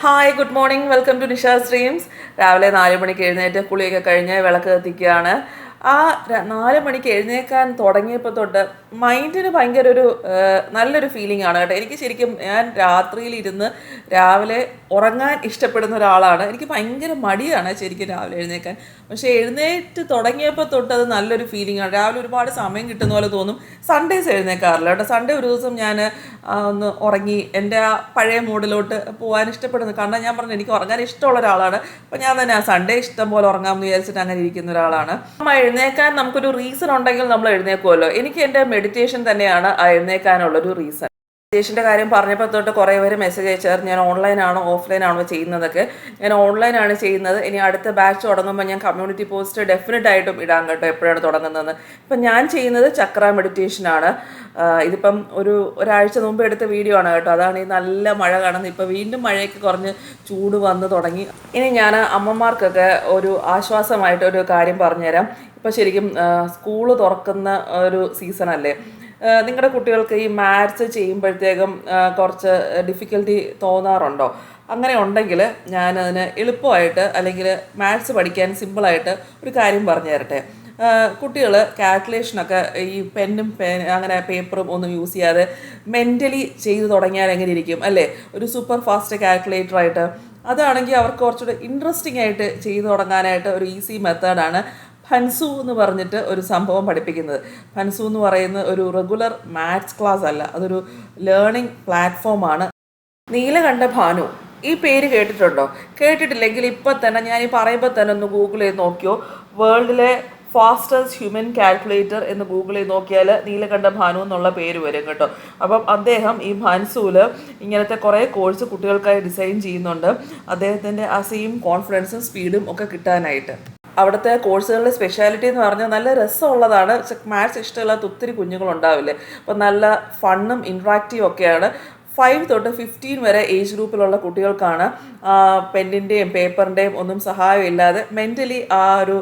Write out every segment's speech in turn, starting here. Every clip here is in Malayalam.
Hi good morning welcome to Nisha's dreams. രാവിലെ 4 മണിക്ക് എഴുന്നേറ്റ് കുളിയൊക്കെ കഴിഞ്ഞ് വിളക്ക് കത്തിക്കുകയാണ്. ആ 4 മണിക്ക് എഴുന്നേക്കാൻ തുടങ്ങിയപ്പോൾ തൊട്ട് മൈൻഡിന് ഭയങ്കര ഒരു നല്ലൊരു ഫീലിംഗ് ആണ് കേട്ടോ. എനിക്ക് ശരിക്കും ഞാൻ രാത്രിയിലിരുന്ന് രാവിലെ ഉറങ്ങാൻ ഇഷ്ടപ്പെടുന്ന ഒരാളാണ്. എനിക്ക് ഭയങ്കര മടിയാണ് ശരിക്കും രാവിലെ എഴുന്നേക്കാൻ. പക്ഷേ എഴുന്നേറ്റ് തുടങ്ങിയപ്പോൾ തൊട്ട് അത് നല്ലൊരു ഫീലിംഗ് ആണ്. രാവിലെ ഒരുപാട് സമയം കിട്ടുന്ന പോലെ തോന്നും. സൺഡേസ് എഴുന്നേക്കാറില്ല കേട്ടോ. സൺഡേ ഒരു ദിവസം ഞാൻ ഒന്ന് ഉറങ്ങി എൻ്റെ ആ പഴയ മൂഡിലോട്ട് പോകാൻ ഇഷ്ടപ്പെടുന്നു. കാരണം ഞാൻ പറഞ്ഞു എനിക്ക് ഉറങ്ങാൻ ഇഷ്ടമുള്ള ഒരാളാണ്. അപ്പോൾ ഞാൻ തന്നെ ആ സൺഡേ ഇഷ്ടം പോലെ ഉറങ്ങാമെന്ന് വിചാരിച്ചിട്ട് അങ്ങനെ ഇരിക്കുന്ന ഒരാളാണ്. എഴുന്നേക്കാൻ നമുക്കൊരു റീസൺ ഉണ്ടെങ്കിൽ നമ്മൾ എഴുന്നേക്കുമല്ലോ. എനിക്ക് എൻ്റെ മെഡിറ്റേഷൻ തന്നെയാണ് ആ എഴുന്നേക്കാനുള്ളൊരു റീസൺ. മെഡിറ്റേഷൻ്റെ കാര്യം പറഞ്ഞപ്പോൾ തൊട്ട് കുറേ പേര് മെസ്സേജ് അയച്ചാൽ ഞാൻ ഓൺലൈനാണോ ഓഫ്ലൈനാണോ ചെയ്യുന്നതൊക്കെ. ഞാൻ ഓൺലൈനാണ് ചെയ്യുന്നത്. ഇനി അടുത്ത ബാച്ച് തുടങ്ങുമ്പോൾ ഞാൻ കമ്മ്യൂണിറ്റി പോസ്റ്റ് ഡെഫിനറ്റ് ആയിട്ടും ഇടാൻ കേട്ടോ എപ്പോഴാണ് തുടങ്ങുന്നതെന്ന്. ഇപ്പം ഞാൻ ചെയ്യുന്നത് ചക്ര മെഡിറ്റേഷനാണ്. ഇതിപ്പം ഒരാഴ്ച മുമ്പ് എടുത്ത വീഡിയോ ആണ് കേട്ടോ. അതാണ് ഈ നല്ല മഴ കാണുന്നത്. ഇപ്പോൾ വീണ്ടും മഴയൊക്കെ കുറഞ്ഞ് ചൂട് വന്ന് തുടങ്ങി. ഇനി ഞാൻ അമ്മമാർക്കൊക്കെ ഒരു ആശ്വാസമായിട്ട് ഒരു കാര്യം പറഞ്ഞുതരാം. ഇപ്പോൾ ശരിക്കും സ്കൂള് തുറക്കുന്ന ഒരു സീസണല്ലേ. നിങ്ങളുടെ കുട്ടികൾക്ക് ഈ മാത്സ് ചെയ്യുമ്പോഴത്തേക്കും കുറച്ച് ഡിഫിക്കൽറ്റി തോന്നാറുണ്ടോ? അങ്ങനെ ഉണ്ടെങ്കിൽ ഞാനതിന് എളുപ്പമായിട്ട് അല്ലെങ്കിൽ മാത്സ് പഠിക്കാൻ സിമ്പിളായിട്ട് ഒരു കാര്യം പറഞ്ഞു തരട്ടെ. കുട്ടികൾ കാൽക്കുലേഷനൊക്കെ ഈ പെന്നും അങ്ങനെ പേപ്പറും ഒന്നും യൂസ് ചെയ്യാതെ മെൻ്റലി ചെയ്ത് തുടങ്ങിയാൽ എങ്ങനെ ഇരിക്കും അല്ലേ? ഒരു സൂപ്പർ ഫാസ്റ്റ് കാൽക്കുലേറ്ററായിട്ട്. അതാണെങ്കിൽ അവർക്ക് കുറച്ചുകൂടെ ഇൻട്രസ്റ്റിംഗ് ആയിട്ട് ചെയ്തു തുടങ്ങാനായിട്ട് ഒരു ഈസി മെത്തേഡാണ് ഫൻസു എന്ന് പറഞ്ഞിട്ട് ഒരു സംഭവം പഠിപ്പിക്കുന്നത്. ഫൻസു എന്ന് പറയുന്ന ഒരു റെഗുലർ മാത്സ് ക്ലാസ് അല്ല, അതൊരു ലേണിംഗ് പ്ലാറ്റ്ഫോമാണ്. നീലകണ്ഠ ഭാനു ഈ പേര് കേട്ടിട്ടുണ്ടോ? കേട്ടിട്ടില്ലെങ്കിൽ ഇപ്പം തന്നെ ഞാൻ ഈ പറയുമ്പോൾ തന്നെ ഒന്ന് ഗൂഗിൾ ചെയ്ത് നോക്കിയോ. വേൾഡിലെ ഫാസ്റ്റസ്റ്റ് ഹ്യൂമൻ കാൽക്കുലേറ്റർ എന്ന് ഗൂഗിൾ ചെയ്ത് നോക്കിയാൽ നീലകണ്ഠ ഭാനു എന്നുള്ള പേര് വരും കേട്ടോ. അപ്പം അദ്ദേഹം ഈ ഭാൻസുവിൽ ഇങ്ങനത്തെ കുറേ കോഴ്സ് കുട്ടികൾക്കായി ഡിസൈൻ ചെയ്യുന്നുണ്ട്. അദ്ദേഹത്തിൻ്റെ ആ സെയിം കോൺഫിഡൻസും സ്പീഡും ഒക്കെ കിട്ടാനായിട്ട്. അവിടുത്തെ കോഴ്സുകളുടെ സ്പെഷ്യാലിറ്റി എന്ന് പറഞ്ഞാൽ നല്ല രസമുള്ളതാണ്. മാത്സ് ഇഷ്ടമില്ലാത്ത ഒത്തിരി കുഞ്ഞുങ്ങളുണ്ടാവില്ലേ. അപ്പോൾ നല്ല ഫണ്ണും ഇൻട്രാക്റ്റീവും ഒക്കെയാണ്. 5 തൊട്ട് 15 വരെ ഏജ് ഗ്രൂപ്പിലുള്ള കുട്ടികൾക്കാണ് പെന്നിൻ്റെയും പേപ്പറിൻ്റെയും ഒന്നും സഹായമില്ലാതെ മെൻ്റലി ആ ഒരു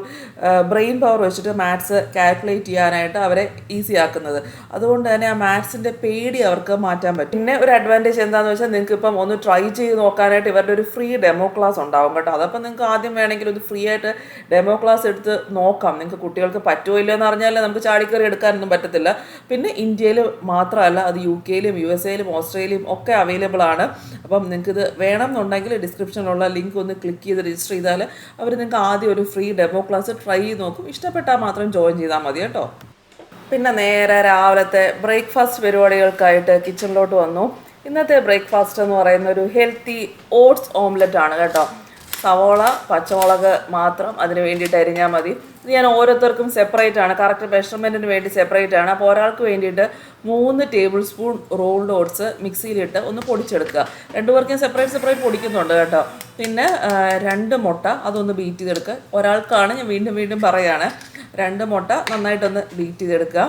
ബ്രെയിൻ പവർ വെച്ചിട്ട് മാത്സ് കാൽക്കുലേറ്റ് ചെയ്യാനായിട്ട് അവരെ ഈസി ആക്കുന്നത്. അതുകൊണ്ട് തന്നെ ആ മാത്സിൻ്റെ പേടി അവർക്ക് മാറ്റാൻ പറ്റും. പിന്നെ ഒരു അഡ്വാൻറ്റേജ് എന്താണെന്ന് വെച്ചാൽ നിങ്ങൾക്ക് ഇപ്പം ഒന്ന് ട്രൈ ചെയ്ത് നോക്കാനായിട്ട് ഇവരുടെ ഒരു ഫ്രീ ഡെമോ ക്ലാസ് ഉണ്ടാവും കേട്ടോ. അതപ്പോൾ നിങ്ങൾക്ക് ആദ്യം വേണമെങ്കിൽ ഒരു ഫ്രീ ആയിട്ട് ഡെമോ ക്ലാസ് എടുത്ത് നോക്കാം. നിങ്ങൾക്ക് കുട്ടികൾക്ക് പറ്റുമോ ഇല്ലയോ എന്ന് അറിഞ്ഞാൽ നമുക്ക് ചാടിക്കറി എടുക്കാനൊന്നും പറ്റത്തില്ല. പിന്നെ ഇന്ത്യയിൽ മാത്രമല്ല, അത് UK യിലും USA യിലും ഓസ്ട്രേലിയയിലും ഒക്കെ അവൈലബിൾ ആണ്. അപ്പം നിങ്ങൾക്കിത് വേണം എന്നുണ്ടെങ്കിൽ ഡിസ്ക്രിപ്ഷനിലുള്ള ലിങ്ക് ഒന്ന് ക്ലിക്ക് ചെയ്ത് രജിസ്റ്റർ ചെയ്താൽ അവർ നിങ്ങൾക്ക് ആദ്യം ഒരു ഫ്രീ ഡെമോ ക്ലാസ് ട്രൈ ചെയ്ത് നോക്കും. ഇഷ്ടപ്പെട്ടാൽ മാത്രം ജോയിൻ ചെയ്താൽ മതി കേട്ടോ. പിന്നെ നേരെ രാവിലത്തെ ബ്രേക്ക്ഫാസ്റ്റ് പരിപാടികൾക്കായിട്ട് കിച്ചണിലോട്ട് വന്നു. ഇന്നത്തെ ബ്രേക്ക്ഫാസ്റ്റ് എന്ന് പറയുന്ന ഒരു ഹെൽത്തി ഓട്സ് ഓംലെറ്റ് ആണ് കേട്ടോ. സവോള പച്ചമുളക് മാത്രം അതിന് വേണ്ടിയിട്ട് അരിഞ്ഞാൽ മതി. ഇത് ഞാൻ ഓരോരുത്തർക്കും സെപ്പറേറ്റ് ആണ്, കറക്റ്റ് മെഷർമെൻറ്റിന് വേണ്ടി സെപ്പറേറ്റ് ആണ്. അപ്പോൾ ഒരാൾക്ക് വേണ്ടിയിട്ട് 3 ടേബിൾ സ്പൂൺ റോൾഡ് ഓട്സ് മിക്സിയിലിട്ട് ഒന്ന് പൊടിച്ചെടുക്കുക. 2 പേർക്കും സെപ്പറേറ്റ് പൊടിക്കുന്നുണ്ട് കേട്ടോ. പിന്നെ 2 മുട്ട അതൊന്ന് ബീറ്റ് ചെയ്തെടുക്കുക. ഒരാൾക്കാണ്, ഞാൻ വീണ്ടും പറയുകയാണ്, 2 മുട്ട നന്നായിട്ടൊന്ന് ബീറ്റ് ചെയ്തെടുക്കുക.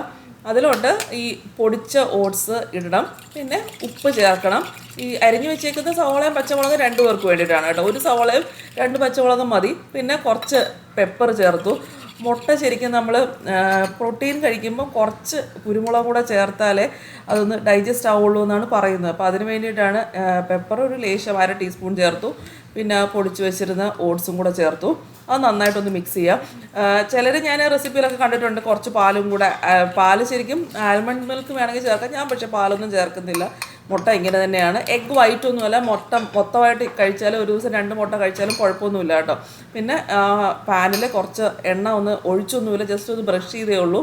അതിലോട്ട് ഈ പൊടിച്ച ഓട്സ് ഇടണം. പിന്നെ ഉപ്പ് ചേർക്കണം. ഈ അരിഞ്ഞു വെച്ചേക്കുന്ന സവോളയും പച്ചമുളകും 2 പേർക്ക് വേണ്ടിയിട്ടാണ് കേട്ടോ. 1 സവോളയും 2 പച്ചമുളകും മതി. പിന്നെ കുറച്ച് പെപ്പർ ചേർത്തു. മുട്ട ശരിക്കും നമ്മൾ പ്രോട്ടീൻ കഴിക്കുമ്പോൾ കുറച്ച് കുരുമുളക് കൂടെ ചേർത്താലേ അതൊന്ന് ഡൈജസ്റ്റ് ആവുള്ളൂ എന്നാണ് പറയുന്നത്. അപ്പോൾ അതിന് വേണ്ടിയിട്ടാണ് പെപ്പർ ഒരു ലേശം 1/2 ടീസ്പൂൺ ചേർത്തു. പിന്നെ പൊടിച്ച് വെച്ചിരുന്ന ഓട്സും കൂടെ ചേർത്തു. അത് നന്നായിട്ടൊന്ന് മിക്സ് ചെയ്യാം. ചിലർ ഞാൻ റെസിപ്പിയിലൊക്കെ കണ്ടിട്ടുണ്ട് കുറച്ച് പാലും കൂടെ. പാല് ശരിക്കും ആൽമണ്ട് മിൽക്ക് വേണമെങ്കിൽ ചേർക്കാം. ഞാൻ പക്ഷേ പാലൊന്നും ചേർക്കുന്നില്ല. മുട്ട ഇങ്ങനെ തന്നെയാണ്. എഗ്ഗ് വൈറ്റ് ഒന്നുമല്ല, മൊത്തമായിട്ട് കഴിച്ചാലും ഒരു ദിവസം 2 മുട്ട കഴിച്ചാലും കുഴപ്പമൊന്നുമില്ല കേട്ടോ. പിന്നെ പാനിൽ കുറച്ച് എണ്ണ ഒന്ന് ഒഴിച്ചൊന്നുമില്ല, ജസ്റ്റ് ഒന്ന് ബ്രഷ് ചെയ്തേ ഉള്ളൂ.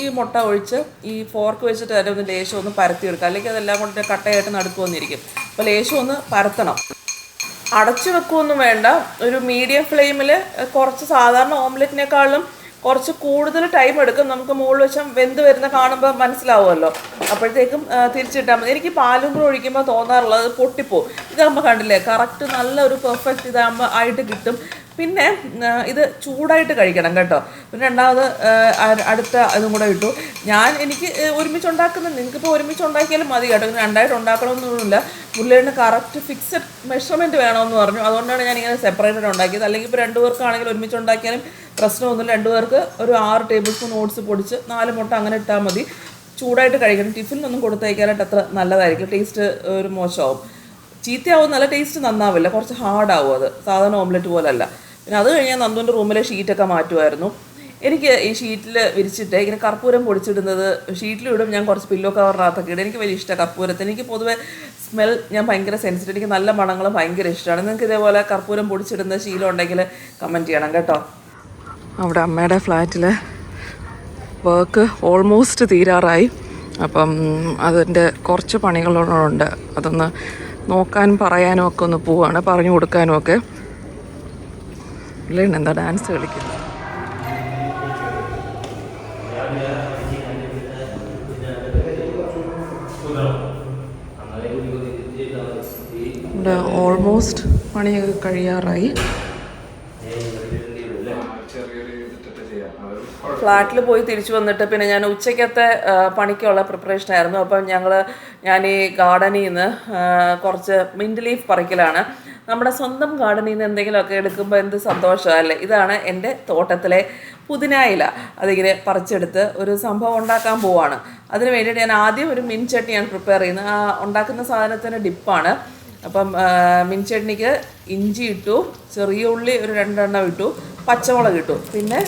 ഈ മുട്ട ഒഴിച്ച് ഈ ഫോർക്ക് വെച്ചിട്ട് തന്നെ ഒന്ന് ലേശം ഒന്ന് പരത്തിയെടുക്കുക. അല്ലെങ്കിൽ അതെല്ലാം കൊണ്ട് കട്ടയായിട്ട് നടുക്ക് വന്നിരിക്കും. അപ്പോൾ ലേശം ഒന്ന് പരത്തണം. അടച്ചു വെക്കുകയൊന്നും വേണ്ട. ഒരു മീഡിയം ഫ്ലെയിമിൽ കുറച്ച് സാധാരണ ഓംലെറ്റിനേക്കാളും കുറച്ച് കൂടുതൽ ടൈം എടുക്കും. നമുക്ക് മുകളിൽ വശം വെന്ത് വരുന്ന കാണുമ്പോൾ മനസ്സിലാവുമല്ലോ. അപ്പോഴത്തേക്കും തിരിച്ചിട്ടാൽ മതി. എനിക്ക് പാലും കൂടെ ഒഴിക്കുമ്പോൾ തോന്നാറുള്ളത് പൊട്ടിപ്പോവും. ഇതാകുമ്പോൾ കണ്ടില്ലേ കറക്റ്റ് നല്ലൊരു പെർഫെക്റ്റ് ഇതാകുമ്പോൾ ആയിട്ട് കിട്ടും. പിന്നെ ഇത് ചൂടായിട്ട് കഴിക്കണം കേട്ടോ. പിന്നെ രണ്ടാമത് അടുത്ത ഇതും കൂടെ ഇട്ടു. എനിക്ക് ഒരുമിച്ച് ഉണ്ടാക്കുന്നത്, നിങ്ങൾക്കിപ്പോൾ ഒരുമിച്ച് ഉണ്ടാക്കിയാലും മതി കേട്ടോ. ഇങ്ങനെ 2ആയിട്ട് ഉണ്ടാക്കണമെന്നൊന്നുമില്ല. പുള്ളിയുടെ കറക്റ്റ് ഫിക്സഡ് മെഷർമെൻറ്റ് വേണമെന്ന് പറഞ്ഞു. അതുകൊണ്ടാണ് ഞാനിങ്ങനെ സെപ്പറേറ്റഡ് ഉണ്ടാക്കിയത്. അല്ലെങ്കിൽ ഇപ്പോൾ 2 പേർക്കാണെങ്കിൽ ഒരുമിച്ച് ഉണ്ടാക്കിയാലും പ്രശ്നമൊന്നുമില്ല. 2 പേർക്ക് ഒരു 6 ടേബിൾ സ്പൂൺ ഓട്സ് പൊടിച്ച് 4 മുട്ട അങ്ങനെ ഇട്ടാൽ മതി. ചൂടായിട്ട് കഴിക്കണം. ടിഫിനൊന്നും കൊടുത്തയക്കാനായിട്ട് അത്ര നല്ലതായിരിക്കും, ടേസ്റ്റ് ഒരു മോശമാവും. ചീത്തയാവും, നല്ല ടേസ്റ്റ് നന്നാവില്ല, കുറച്ച് ഹാർഡാവും, അത് സാധാരണ ഓംലെറ്റ് പോലല്ല. പിന്നെ അത് കഴിഞ്ഞാൽ നന്ദുവിൻ്റെ റൂമിലെ ഷീറ്റൊക്കെ മാറ്റുമായിരുന്നു. എനിക്ക് ഈ ഷീറ്റിൽ വിരിച്ചിട്ട് ഇങ്ങനെ കർപ്പൂരം പൊടിച്ചിടുന്നത് ഷീറ്റിലിടും. ഞാൻ കുറച്ച് പില്ലോ കവറിനകത്തൊക്കെ ഇടും. എനിക്ക് വലിയ ഇഷ്ടമാണ് കർപ്പൂരത്തിന്. എനിക്ക് പൊതുവെ സ്മെൽ ഞാൻ ഭയങ്കര സെൻസിറ്റീവ്, എനിക്ക് നല്ല മണങ്ങളും ഭയങ്കര ഇഷ്ടമാണ്. നിങ്ങൾക്ക് ഇതേപോലെ കർപ്പൂരം പൊടിച്ചിടുന്ന ശീലം ഉണ്ടെങ്കിൽ കമൻറ്റ് ചെയ്യണം കേട്ടോ. അവിടെ അമ്മയുടെ ഫ്ലാറ്റിൽ വർക്ക് ഓൾമോസ്റ്റ് തീരാറായി. അപ്പം അതിൻ്റെ കുറച്ച് പണികളുണ്ട്. അതൊന്ന് നോക്കാനും പറയാനും ഒക്കെ ഒന്ന് പോവാണ്, പറഞ്ഞു കൊടുക്കാനും ഒക്കെ. ഇല്ല എന്താ ഡാൻസ് കളിക്കുന്നത്. ഇവിടെ ഓൾമോസ്റ്റ് പണിയൊക്കെ കഴിയാറായി. ഫ്ലാറ്റിൽ പോയി തിരിച്ചു വന്നിട്ട് പിന്നെ ഞാൻ ഉച്ചയ്ക്കത്തെ പണിക്കുള്ള പ്രിപ്പറേഷനായിരുന്നു. അപ്പം ഞാൻ ഈ ഗാർഡനിൽ നിന്ന് കുറച്ച് മിൻറ്റ് ലീഫ് പറിക്കലാണ്. നമ്മുടെ സ്വന്തം ഗാർഡനിൽ നിന്ന് എന്തെങ്കിലുമൊക്കെ എടുക്കുമ്പോൾ എന്ത് സന്തോഷമല്ലേ. ഇതാണ് എൻ്റെ തോട്ടത്തിലെ പുതിനായില. അതിങ്ങനെ പറിച്ചെടുത്ത് ഒരു സംഭവം ഉണ്ടാക്കാൻ പോവാണ്. അതിന് വേണ്ടിയിട്ട് ഞാൻ ആദ്യം ഒരു മിൻ ചട്നിയാണ് പ്രിപ്പയർ ചെയ്യുന്നത്. ഉണ്ടാക്കുന്ന സാധനത്തിന് ഡിപ്പാണ്. അപ്പം മിൻ ചട്നിക്ക് ഇഞ്ചി ഇട്ടു, ചെറിയ ഉള്ളി ഒരു 2 എണ്ണം ഇട്ടു, പച്ചമുളക് ഇട്ടു, പിന്നെ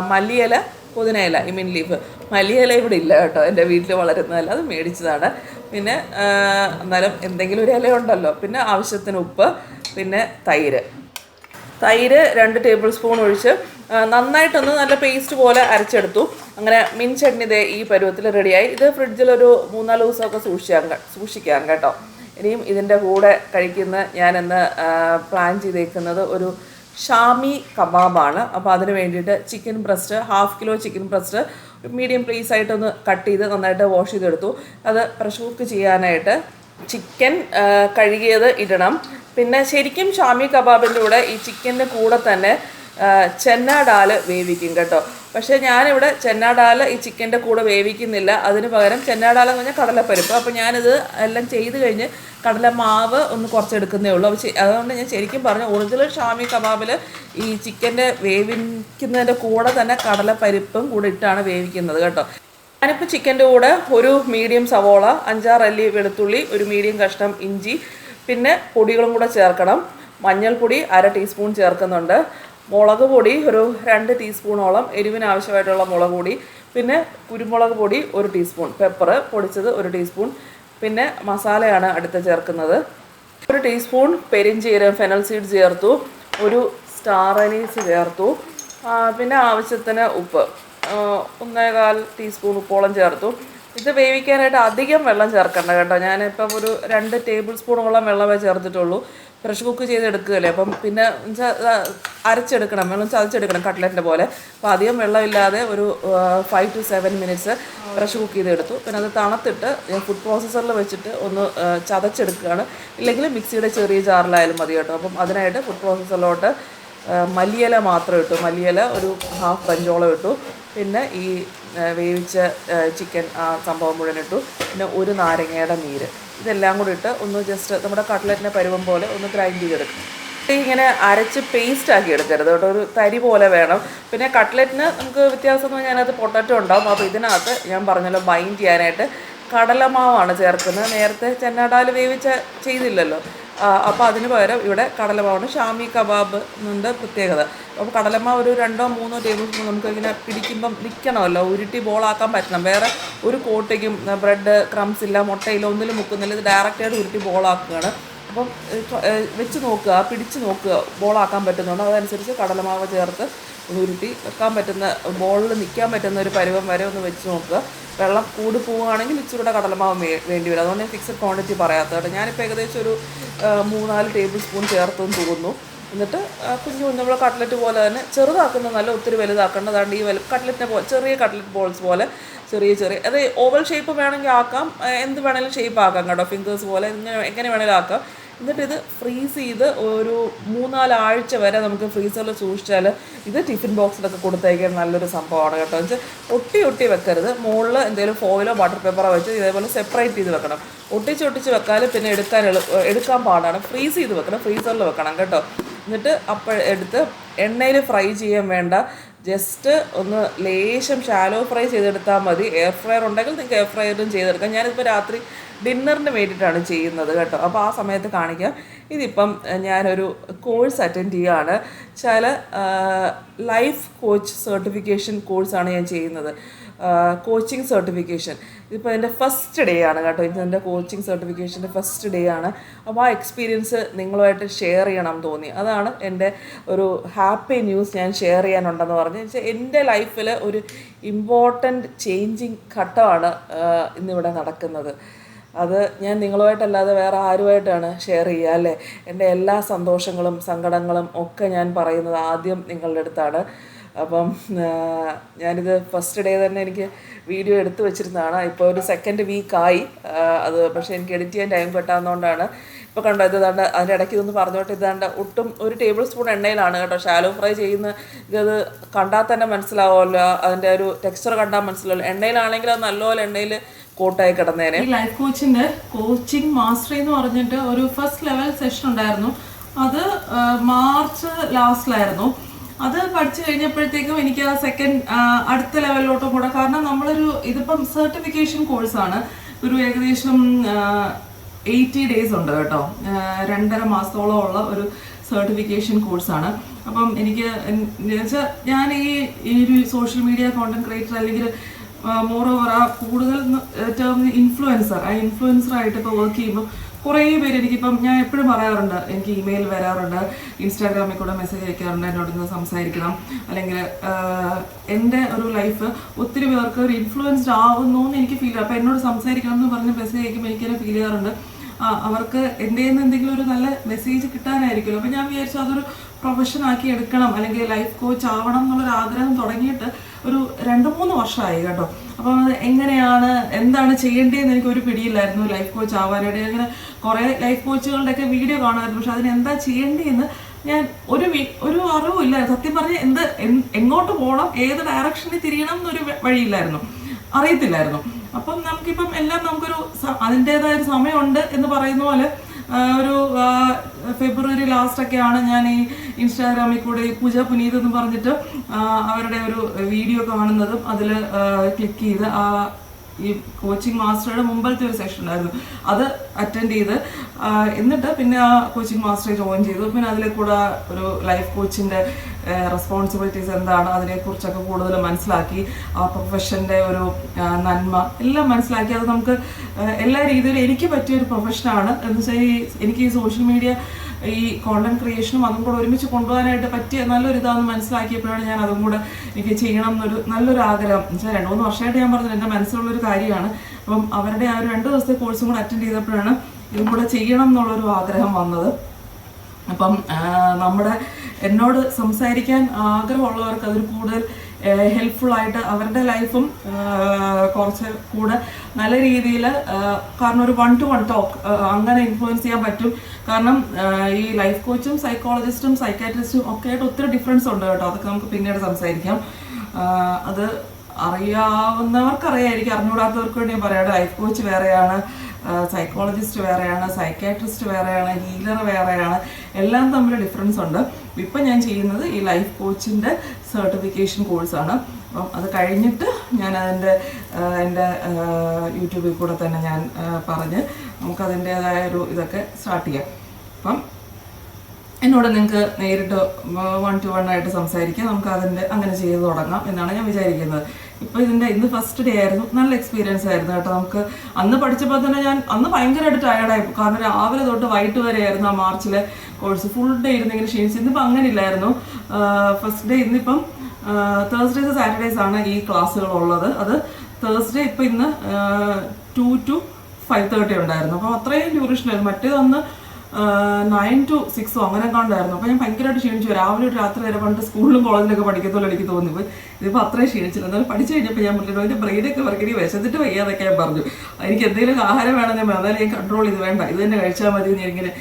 മല്ലിയില, പുതിനയില, ഈ മിൻ ലീഫ്. മല്ലിയില ഇവിടെ ഇല്ല കേട്ടോ, എൻ്റെ വീട്ടിൽ വളരുന്നതല്ല, അത് മേടിച്ചതാണ്. പിന്നെ എന്നാലും എന്തെങ്കിലും ഒരു ഇല ഉണ്ടല്ലോ. പിന്നെ ആവശ്യത്തിന് ഉപ്പ്, പിന്നെ തൈര് 2 ടേബിൾ സ്പൂൺ ഒഴിച്ച് നന്നായിട്ടൊന്ന് നല്ല പേസ്റ്റ് പോലെ അരച്ചെടുത്തു. അങ്ങനെ മിൻ ചട്നി ദേ ഈ പരുവത്തിൽ റെഡിയായി. ഇത് ഫ്രിഡ്ജിലൊരു 3-4 ദിവസമൊക്കെ സൂക്ഷിക്കാം കേട്ടോ. ഇനിയും ഇതിൻ്റെ കൂടെ ഞാനിന്ന് പ്ലാൻ ചെയ്തേക്കുന്നത് ഒരു ഷാമി കബാബാണ്. അപ്പോൾ അതിന് വേണ്ടിയിട്ട് chicken breast, 1/2 kilo chicken breast medium piece ആയിട്ടൊന്ന് കട്ട് ചെയ്ത് നന്നായിട്ട് വാഷ് ചെയ്തെടുത്തു. അത് പ്രഷർ കുക്ക് ചെയ്യാനായിട്ട് ചിക്കൻ കഴുകിയത് ഇടണം. പിന്നെ ശരിക്കും ഷാമി കബാബിൻ്റെ കൂടെ ഈ ചിക്കൻ്റെ കൂടെ തന്നെ ചെന്ന ഡാൽ വേവിക്കും കേട്ടോ. പക്ഷേ ഞാനിവിടെ ചെന്ന ഡാൽ ഈ ചിക്കൻ്റെ കൂടെ വേവിക്കുന്നില്ല. അതിന് പകരം ചെന്ന ഡാൽ എന്ന് പറഞ്ഞാൽ കടലപ്പരിപ്പ്. അപ്പോൾ ഞാനിത് എല്ലാം ചെയ്ത് കഴിഞ്ഞ് കടലമാവ് ഒന്ന് കുറച്ചെടുക്കുന്നേ ഉള്ളൂ. അതുകൊണ്ട് ഞാൻ ശരിക്കും പറഞ്ഞു, ഒറിജിനൽ ഷാമി കബാബിൽ ഈ ചിക്കൻ്റെ വേവിക്കുന്നതിൻ്റെ കൂടെ തന്നെ കടലപ്പരിപ്പും കൂടെ ഇട്ടാണ് വേവിക്കുന്നത് കേട്ടോ. ഞാനിപ്പോൾ ചിക്കൻ്റെ കൂടെ ഒരു മീഡിയം സവോള, 5-6 അല്ലി വെളുത്തുള്ളി, ഒരു മീഡിയം കഷ്ണം ഇഞ്ചി, പിന്നെ പൊടികളും കൂടെ ചേർക്കണം. മഞ്ഞൾപ്പൊടി 1/2 ടീസ്പൂൺ ചേർക്കുന്നുണ്ട്. മുളക് പൊടി ഒരു 2 ടീസ്പൂണോളം, എരിവിന് ആവശ്യമായിട്ടുള്ള മുളക് പൊടി, പിന്നെ കുരുമുളക് പൊടി 1 ടീസ്പൂൺ, പെപ്പർ പൊടിച്ചത് 1 ടീസ്പൂൺ, പിന്നെ മസാലയാണ് അടുത്ത് ചേർക്കുന്നത്. 1 ടീസ്പൂൺ പെരിഞ്ചീരകം, ഫെനൽ സീഡ് ചേർത്തു, ഒരു സ്റ്റാർ അനീസ് ചേർത്തു, പിന്നെ ആവശ്യത്തിന് ഉപ്പ് 1.25 ടീസ്പൂൺ ഉപ്പോളം ചേർത്തു. ഇത് വേവിക്കാനായിട്ട് അധികം വെള്ളം ചേർക്കണ്ട കേട്ടോ. ഞാനിപ്പം ഒരു 2 ടേബിൾ സ്പൂണോളം വെള്ളമേ ചേർത്തിട്ടുള്ളൂ. പ്രഷർ കുക്ക് ചെയ്തെടുക്കുകയല്ലേ, അപ്പം പിന്നെ അരച്ചെടുക്കണം, വെള്ളം ചതച്ചെടുക്കണം കട്ട്ലറ്റിൻ്റെ പോലെ. അപ്പോൾ അധികം വെള്ളമില്ലാതെ ഒരു 5 to 7 മിനിറ്റ്സ് പ്രഷർ കുക്ക് ചെയ്തെടുത്തു. പിന്നെ അത് തണുത്തിട്ട് ഫുഡ് പ്രോസസ്സറിൽ വെച്ചിട്ട് ഒന്ന് ചതച്ചെടുക്കുകയാണ്. ഇല്ലെങ്കിൽ മിക്സിയുടെ ചെറിയ ജാറിലായാലും മതി കേട്ടോ. അപ്പം അതിനായിട്ട് ഫുഡ് പ്രോസസ്സറിലോട്ട് മല്ലിയില മാത്രം ഇട്ടു. മല്ലിയില ഒരു 1/2 പഞ്ചോളം ഇട്ടു. പിന്നെ ഈ വേവിച്ച ചിക്കൻ സംഭവം മുഴുവൻ ഇട്ടു. പിന്നെ ഒരു നാരങ്ങയുടെ നീര്, ഇതെല്ലാം കൂടി ഇട്ട് ഒന്ന് ജസ്റ്റ് നമ്മുടെ കട്ട്ലറ്റിൻ്റെ പരുവം പോലെ ഒന്ന് ഗ്രൈൻഡ് ചെയ്തെടുക്കും. ഇങ്ങനെ അരച്ച് പേസ്റ്റ് ആക്കി എടുക്കരുത് കേട്ടോ, ഒരു തരി പോലെ വേണം. പിന്നെ കട്ട്ലറ്റിന് നമുക്ക് വ്യത്യാസം എന്ന് പറഞ്ഞാൽ അതിനകത്ത് പൊട്ടറ്റോ ഉണ്ടാകും. അപ്പോൾ ഇതിനകത്ത് ഞാൻ പറഞ്ഞല്ലോ ബൈൻഡ് ചെയ്യാനായിട്ട് കടലമാവാണ് ചേർക്കുന്നത്. നേരത്തെ ചെന്നാടാൽ ചെയ്തില്ലല്ലോ. അപ്പോൾ അതിന് പകരം ഇവിടെ കടലമാവാണ്. ഷാമി കബാബ് എന്നുണ്ട് പ്രത്യേകത. അപ്പോൾ കടലമാവ് ഒരു 2-3 ടേബിൾ സ്പൂൺ നമുക്ക് ഇങ്ങനെ പിടിക്കുമ്പം നിൽക്കണമല്ലോ, ഉരുട്ടി ബോളാക്കാൻ പറ്റണം. വേറെ ഒരു കോട്ടയ്ക്കും ബ്രെഡ് ക്രംസ് ഇല്ല, മുട്ടയില്ല, ഒന്നിലും മുക്കുന്നില്ല. ഇത് ഡയറക്റ്റായിട്ട് ഉരുട്ടി ബോളാക്കുകയാണ്. അപ്പം വെച്ച് നോക്കുക, പിടിച്ച് നോക്കുക ബോളാക്കാൻ പറ്റുന്നുണ്ടോ. അതനുസരിച്ച് കടലമാവ് ചേർത്ത് ഉരുട്ടി വെക്കാൻ പറ്റുന്ന, ബോളിൽ നിൽക്കാൻ പറ്റുന്ന ഒരു പരുവം വരെ ഒന്ന് വെച്ച് നോക്കുക. വെള്ളം കൂടി പോവുകയാണെങ്കിൽ ഇച്ചിരൂടെ കടലമാവ് വേണ്ടി വരും. അതുകൊണ്ട് ഞാൻ ഫിക്സഡ് ക്വാണ്ടിറ്റി പറയാത്ത കേട്ടോ. ഞാനിപ്പോൾ ഏകദേശം ഒരു 3-4 ടേബിൾ സ്പൂൺ ചേർത്തെന്ന് തോന്നുന്നു. എന്നിട്ട് കുഞ്ഞു നമ്മൾ കട്ട്ലറ്റ് പോലെ തന്നെ ചെറുതാക്കുന്നത്, നല്ല ഒത്തിരി വലുതാക്കേണ്ട. അതാണ്ട് ഈ കട്ട്ലറ്റിനെ പോലെ ചെറിയ കട്ട്ലറ്റ് ബോൾസ് പോലെ ചെറിയ അത് ഓവൽ ഷേപ്പ് വേണമെങ്കിൽ ആക്കാം, എന്ത് വേണമെങ്കിലും ഷേപ്പ് ആക്കാം കേട്ടോ. ഫിംഗേഴ്സ് പോലെ എങ്ങനെ വേണമെങ്കിലും ആക്കാം. എന്നിട്ട് ഇത് ഫ്രീസ് ചെയ്ത് ഒരു 3-4 ആഴ്ച വരെ നമുക്ക് ഫ്രീസറിൽ സൂക്ഷിച്ചാൽ ഇത് ടിഫിൻ ബോക്സിലൊക്കെ കൊടുത്തയക്കാൻ നല്ലൊരു സംഭവമാണ് കേട്ടോ. എന്ന് വെച്ചാൽ ഒട്ടി വെക്കരുത്. മുകളിൽ എന്തെങ്കിലും ഫോയിലോ ബട്ടർ പേപ്പറോ വെച്ച് ഇതേപോലെ സെപ്പറേറ്റ് ചെയ്ത് വെക്കണം. ഒട്ടിച്ച് വെക്കാൽ പിന്നെ എടുക്കാൻ പാടാണ്. ഫ്രീസ് ചെയ്ത് വെക്കണം, ഫ്രീസറിൽ വെക്കണം കേട്ടോ. എന്നിട്ട് എടുത്ത് എണ്ണയിൽ ഫ്രൈ ചെയ്യാൻ വേണ്ട ജസ്റ്റ് ഒന്ന് ലേശം ഷാലോ ഫ്രൈ ചെയ്തെടുത്താൽ മതി. എയർ ഫ്രയർ ഉണ്ടെങ്കിൽ നിങ്ങൾക്ക് എയർ ഫ്രയറും ചെയ്തെടുക്കാം. ഞാനിപ്പോൾ രാത്രി ഡിന്നറിന് വേണ്ടിയിട്ടാണ് ചെയ്യുന്നത് കേട്ടോ. അപ്പോൾ ആ സമയത്ത് കാണിക്കാം. ഇതിപ്പം ഞാനൊരു കോഴ്സ് അറ്റൻഡ് ചെയ്യുകയാണ്. ചില ലൈഫ് കോച്ച് സർട്ടിഫിക്കേഷൻ കോഴ്സാണ് ഞാൻ ചെയ്യുന്നത്. Coaching certification. ഇതിപ്പോൾ എൻ്റെ ഫസ്റ്റ് ഡേ ആണ് കേട്ടോ. ഇതെൻ്റെ കോച്ചിങ് സർട്ടിഫിക്കേഷൻ്റെ ഫസ്റ്റ് ഡേ ആണ്. അപ്പോൾ ആ എക്സ്പീരിയൻസ് നിങ്ങളുമായിട്ട് ഷെയർ ചെയ്യണം തോന്നി. അതാണ് എൻ്റെ ഒരു ഹാപ്പി ന്യൂസ് ഞാൻ ഷെയർ ചെയ്യാനുണ്ടെന്ന് പറഞ്ഞു. എൻ്റെ ലൈഫിൽ ഒരു ഇമ്പോർട്ടൻ്റ് ചേഞ്ചിങ് ഘട്ടമാണ് ഇന്നിവിടെ നടക്കുന്നത്. അത് ഞാൻ നിങ്ങളുമായിട്ടല്ലാതെ വേറെ ആരുമായിട്ടാണ് ഷെയർ ചെയ്യുക അല്ലേ? എൻ്റെ എല്ലാ സന്തോഷങ്ങളും സങ്കടങ്ങളും ഒക്കെ ഞാൻ പറയുന്നത് ആദ്യം നിങ്ങളുടെ അടുത്താണ്. അപ്പം ഞാനിത് ഫസ്റ്റ് ഡേ തന്നെ എനിക്ക് വീഡിയോ എടുത്തു വെച്ചിരുന്നതാണ്. ഇപ്പോൾ ഒരു സെക്കൻഡ് വീക്കായി അത്. പക്ഷേ എനിക്ക് എഡിറ്റ് ചെയ്യാൻ ടൈം കിട്ടാവുന്നതുകൊണ്ടാണ്. ഇപ്പോൾ കണ്ടോ, ഇത് ദാണ്ട് അതിൻ്റെ ഇടയ്ക്ക് ഇതൊന്ന് പറഞ്ഞോട്ട് ഇതാണ്ട് ഒട്ടും ഒരു ടേബിൾ സ്പൂൺ എണ്ണയിലാണ് കേട്ടോ ഷാലോ ഫ്രൈ ചെയ്യുന്ന. ഇത് കണ്ടാൽ തന്നെ മനസ്സിലാവുമല്ലോ, അതിൻ്റെ ഒരു ടെക്സ്ചർ കണ്ടാൽ മനസ്സിലാവുമല്ലോ. എണ്ണയിലാണെങ്കിൽ അത് നല്ലപോലെ എണ്ണയിൽ കോട്ടായി കിടന്നേനെ. ഈ ലൈഫ് കോച്ചിന്റെ കോച്ചിങ് മാസ്റ്ററി എന്ന് പറഞ്ഞിട്ട് ഒരു ഫസ്റ്റ് ലെവൽ സെഷൻ ഉണ്ടായിരുന്നു. അത് മാർച്ച് ലാസ്റ്റിലായിരുന്നു. അത് പഠിച്ചു കഴിഞ്ഞപ്പോഴത്തേക്കും എനിക്ക് ആ സെക്കൻഡ് അടുത്ത ലെവലിലോട്ടും കൂടെ, കാരണം ഇതിപ്പം സർട്ടിഫിക്കേഷൻ കോഴ്സാണ്. ഒരു ഏകദേശം 80 days ഉണ്ട് കേട്ടോ. 2.5 മാസത്തോളം ഉള്ള ഒരു സർട്ടിഫിക്കേഷൻ കോഴ്സാണ്. അപ്പം എനിക്ക് ഞാൻ ഈ ഒരു സോഷ്യൽ മീഡിയ കോണ്ടന്റ് ക്രിയേറ്റർ അല്ലെങ്കിൽ മോറോവർ കൂടുതൽ ടേം ഇൻഫ്ലുവൻസർ, ആ ഇൻഫ്ലുവൻസറായിട്ട് ഇപ്പോൾ വർക്ക് ചെയ്യുമ്പോൾ കുറേ പേര് എനിക്കിപ്പം, ഞാൻ എപ്പോഴും പറയാറുണ്ട്, എനിക്ക് ഇമെയിൽ വരാറുണ്ട്, ഇൻസ്റ്റാഗ്രാമിൽ കൂടെ മെസ്സേജ് അയക്കാറുണ്ട്, എന്നോട് ഇന്ന് സംസാരിക്കണം, അല്ലെങ്കിൽ എൻ്റെ ഒരു ലൈഫ് ഒത്തിരി പേർക്ക് ഒരു ഇൻഫ്ലുവൻസ്ഡ് ആവുന്നു എന്ന് എനിക്ക് ഫീൽ ചെയ്യും. അപ്പോൾ എന്നോട് സംസാരിക്കണം എന്ന് പറഞ്ഞ് മെസ്സേജ് അയക്കുമ്പോൾ എനിക്കെന്നെ ഫീൽ ചെയ്യാറുണ്ട് അവർക്ക് എൻ്റെ നിന്ന് എന്തെങ്കിലും ഒരു നല്ല മെസ്സേജ് കിട്ടാനായിരിക്കുമല്ലോ. അപ്പോൾ ഞാൻ വിചാരിച്ചു അതൊരു പ്രൊഫഷൻ ആക്കി എടുക്കണം, അല്ലെങ്കിൽ ലൈഫ് കോച്ച് ആവണം എന്നുള്ളൊരു ആഗ്രഹം തുടങ്ങിയിട്ട് ഒരു 2-3 വർഷമായി കേട്ടോ. അപ്പം അത് എങ്ങനെയാണ് എന്താണ് ചെയ്യേണ്ടതെന്ന് എനിക്കൊരു പിടിയില്ലായിരുന്നു ലൈഫ് കോച്ച് ആവാനായിട്ട്. അങ്ങനെ കുറേ ലൈഫ് കോച്ചുകളുടെയൊക്കെ വീഡിയോ കാണുമായിരുന്നു, പക്ഷെ അതിനെന്താ ചെയ്യേണ്ടതെന്ന് ഞാൻ ഒരു അറിവില്ല. സത്യം പറഞ്ഞാൽ എങ്ങോട്ട് പോകണം, ഏത് ഡയറക്ഷനിൽ തിരിയണം എന്നൊരു വഴിയില്ലായിരുന്നു, അറിയത്തില്ലായിരുന്നു. അപ്പം നമുക്കിപ്പം എല്ലാം നമുക്കൊരു അതിൻ്റെതായ ഒരു സമയമുണ്ട് എന്ന് പറയുന്ന പോലെ ഒരു ഫെബ്രുവരി ലാസ്റ്റൊക്കെയാണ് ഞാൻ ഈ ഇൻസ്റ്റാഗ്രാമിൽ കൂടെ ഈ പൂജ പുനീത് എന്ന് പറഞ്ഞിട്ട് അവരുടെ ഒരു വീഡിയോ കാണുന്നതും അതിൽ ക്ലിക്ക് ചെയ്ത് ഈ കോച്ചിങ് മാസ്റ്ററുടെ മുമ്പത്തെ ഒരു സെഷൻ ഉണ്ടായിരുന്നു, അത് അറ്റൻഡ് ചെയ്ത് എന്നിട്ട് പിന്നെ ആ കോച്ചിങ് മാസ്റ്ററെ ജോയിൻ ചെയ്തു. പിന്നെ അതിൽ കൂടെ ഒരു ലൈഫ് കോച്ചിൻ്റെ റെസ്പോൺസിബിലിറ്റീസ് എന്താണ് അതിനെക്കുറിച്ചൊക്കെ കൂടുതൽ മനസ്സിലാക്കി, ആ പ്രൊഫഷൻ്റെ ഒരു നന്മ എല്ലാം മനസ്സിലാക്കി. അത് നമുക്ക് എല്ലാ രീതിയിലും എനിക്ക് പറ്റിയൊരു പ്രൊഫഷനാണ് എന്ന് വെച്ചാൽ എനിക്ക് ഈ സോഷ്യൽ മീഡിയ ഈ കോണ്ടന്റ് ക്രിയേഷനും അതും കൂടെ ഒരുമിച്ച് കൊണ്ടുപോകാനായിട്ട് പറ്റിയ നല്ലൊരു ഇതാണെന്ന് മനസ്സിലാക്കിയപ്പോഴാണ് ഞാൻ അതും കൂടെ എനിക്ക് ചെയ്യണം എന്നൊരു നല്ലൊരു ആഗ്രഹം. എന്ന് വെച്ചാൽ 2-3 വർഷമായിട്ട് ഞാൻ പറഞ്ഞത് എൻ്റെ മനസ്സിലുള്ളൊരു കാര്യമാണ്. അപ്പം അവരുടെ ആ ഒരു 2 ദിവസത്തെ കോഴ്സും കൂടെ അറ്റൻഡ് ചെയ്തപ്പോഴാണ് ഇതും കൂടെ ചെയ്യണം എന്നുള്ളൊരു ആഗ്രഹം വന്നത്. അപ്പം എന്നോട് സംസാരിക്കാൻ ആഗ്രഹമുള്ളവർക്ക് അതൊരു കൂടുതൽ ഹെൽപ്ഫുള്ളായിട്ട് അവരുടെ ലൈഫും കുറച്ച് കൂടെ നല്ല രീതിയിൽ, കാരണം ഒരു 1-to-1 ടോക്ക് അങ്ങനെ ഇൻഫ്ലുവൻസ് ചെയ്യാൻ പറ്റും. കാരണം ഈ ലൈഫ് കോച്ചും സൈക്കോളജിസ്റ്റും സൈക്കാട്രിസ്റ്റും ഒക്കെ ആയിട്ട് ഒത്തിരി ഡിഫറൻസ് ഉണ്ട് കേട്ടോ. അതൊക്കെ നമുക്ക് പിന്നീട് സംസാരിക്കാം. അത് അറിയാവുന്നവർക്കറിയായിരിക്കും, അറിഞ്ഞുകൂടാത്തവർക്ക് വേണ്ടി ഞാൻ പറയാം. ലൈഫ് കോച്ച് വേറെയാണ്, സൈക്കോളജിസ്റ്റ് വേറെയാണ്, സൈക്കാട്രിസ്റ്റ് വേറെയാണ്, ഹീലർ വേറെയാണ്, എല്ലാം തമ്മിൽ ഡിഫറൻസ് ഉണ്ട്. ഇപ്പം ഞാൻ ചെയ്യുന്നത് ഈ ലൈഫ് കോച്ചിൻ്റെ സർട്ടിഫിക്കേഷൻ കോഴ്സാണ്. അപ്പം അത് കഴിഞ്ഞിട്ട് ഞാൻ എൻ്റെ യൂട്യൂബിൽ കൂടെ തന്നെ ഞാൻ പറഞ്ഞ് നമുക്കതിൻ്റേതായ ഒരു ഇതൊക്കെ സ്റ്റാർട്ട് ചെയ്യാം. അപ്പം എന്നോട് നിങ്ങൾക്ക് നേരിട്ട് 1-to-1 ആയിട്ട് സംസാരിക്കാം, നമുക്ക് അങ്ങനെ ചെയ്ത് തുടങ്ങാം എന്നാണ് ഞാൻ വിചാരിക്കുന്നത്. ഇപ്പോൾ ഇന്ന് ഫസ്റ്റ് ഡേ ആയിരുന്നു, നല്ല എക്സ്പീരിയൻസ് ആയിരുന്നു കേട്ടോ. നമുക്ക് അന്ന് പഠിച്ചപ്പോൾ തന്നെ ഞാൻ ഭയങ്കരമായിട്ട് ടയർഡായി, കാരണം രാവിലെ തൊട്ട് വൈകിട്ട് വരെ ആയിരുന്നു ആ മാർച്ചിലെ കോഴ്സ്. ഫുൾ ഡേ ഇരുന്നിങ്ങനെ ക്ഷീണിച്ച്. ഇന്നിപ്പോൾ അങ്ങനെ ഇല്ലായിരുന്നു ഫസ്റ്റ് ഡേ. ഇന്നിപ്പം തേഴ്സ്ഡേസ് സാറ്റർഡേസ് ആണ് ഈ ക്ലാസ്സുകളുള്ളത്. അത് തേഴ്സ്ഡേ ഇപ്പം ഇന്ന് 2 to 5:30 ഉണ്ടായിരുന്നു. അപ്പം അത്രയും ഡ്യൂറേഷനായിരുന്നു. മറ്റേതൊന്ന് 9 to 6 അങ്ങനെ കണ്ടായിരുന്നു. അപ്പോൾ ഞാൻ ഭയങ്കരമായിട്ട് ക്ഷീണിച്ചു. രാവിലെ ഒരു രാത്രി വരെ പണ്ട് സ്കൂളിലും കോളേജിലൊക്കെ പഠിക്കത്തുള്ളൂ എനിക്ക് തോന്നിപ്പോയി. ഇതിപ്പോൾ അത്രയും ക്ഷീണിച്ചില്ല. എന്നാലും പഠിച്ചു കഴിഞ്ഞപ്പോൾ ഞാൻ പറഞ്ഞിട്ട് എൻ്റെ ബ്രെയിനൊക്കെ വർക്കടി വിശന്നിട്ട് വയ്യാതൊക്കെ ഞാൻ പറഞ്ഞു. എനിക്ക് എന്തെങ്കിലും ആഹാരം വേണമെന്ന് ഞാൻ എന്നാലും ഞാൻ കൺട്രോൾ ചെയ്ത് വേണ്ട, ഇത് തന്നെ കഴിച്ചാൽ മതി എന്ന് ഞാനിങ്ങനെ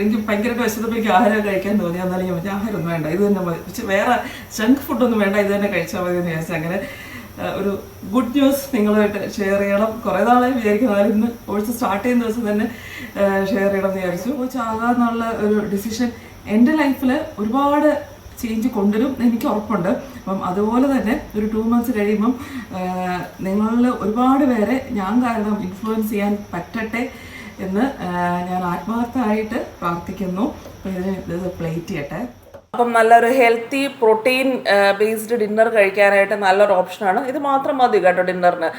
എനിക്ക് ഭയങ്കരമായിട്ട് വിശന്നപ്പോൾ എനിക്ക് ആഹാരം കഴിക്കാൻ തോന്നി. എന്നാലും ഞാൻ പറഞ്ഞു ആഹാരമൊന്നും വേണ്ട, ഇത് തന്നെ മതി, പക്ഷെ വേറെ ജങ്ക് ഫുഡൊന്നും വേണ്ട, ഇത് തന്നെ കഴിച്ചാൽ മതി എന്ന് വിചാരിച്ചു. അങ്ങനെ ഒരു ഗുഡ് ന്യൂസ് നിങ്ങളുമായിട്ട് ഷെയർ ചെയ്യണം. കുറേ നാളായി വിചാരിക്കുന്നത്, ഇന്ന് കോഴ്സ് സ്റ്റാർട്ട് ചെയ്യുന്ന ദിവസം തന്നെ ഷെയർ ചെയ്യണം എന്ന് വിചാരിച്ചു. കോച്ച് ആകാമെന്നുള്ള ഒരു ഡിസിഷൻ എൻ്റെ ലൈഫിൽ ഒരുപാട് ചേഞ്ച് കൊണ്ടുവരും എനിക്ക് ഉറപ്പുണ്ട്. അപ്പം അതുപോലെ തന്നെ ഒരു 2 months കഴിയുമ്പം നിങ്ങളിൽ ഒരുപാട് പേരെ ഞാൻ കാരണം ഇൻഫ്ലുവൻസ് ചെയ്യാൻ പറ്റട്ടെ എന്ന് ഞാൻ ആത്മാർത്ഥമായിട്ട് പ്രാർത്ഥിക്കുന്നു. അപ്പോൾ ഇത് പ്ലേറ്റ് ചെയ്യട്ടെ. അപ്പം നല്ലൊരു ഹെൽത്തി പ്രോട്ടീൻ ബേസ്ഡ് ഡിന്നർ കഴിക്കാനായിട്ട് നല്ലൊരു ഓപ്ഷനാണ്. ഇത് മാത്രം മതി കേട്ടോ ഡിന്നറിന്.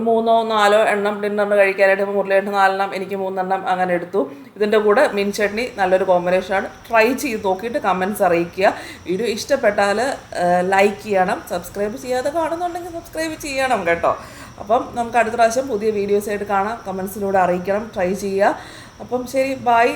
3-4 എണ്ണം ഡിന്നറിന് കഴിക്കാനായിട്ട്. ഇപ്പോൾ മുരളിയേട്ടന് 4 എണ്ണം, എനിക്ക് 3 എണ്ണം അങ്ങനെ എടുത്തു. ഇതിൻ്റെ കൂടെ മീൻ ചട്നി നല്ലൊരു കോമ്പിനേഷനാണ്. ട്രൈ ചെയ്ത് നോക്കിയിട്ട് കമൻറ്റ്സ് അറിയിക്കുക. വീഡിയോ ഇഷ്ടപ്പെട്ടാൽ ലൈക്ക് ചെയ്യണം. സബ്സ്ക്രൈബ് ചെയ്യാതെ കാണുന്നുണ്ടെങ്കിൽ സബ്സ്ക്രൈബ് ചെയ്യണം കേട്ടോ. അപ്പം നമുക്ക് അടുത്ത പ്രാവശ്യം പുതിയ വീഡിയോസായിട്ട് കാണാം. കമൻസിലൂടെ അറിയിക്കണം. ട്രൈ ചെയ്യുക. അപ്പം ശരി, ബൈ.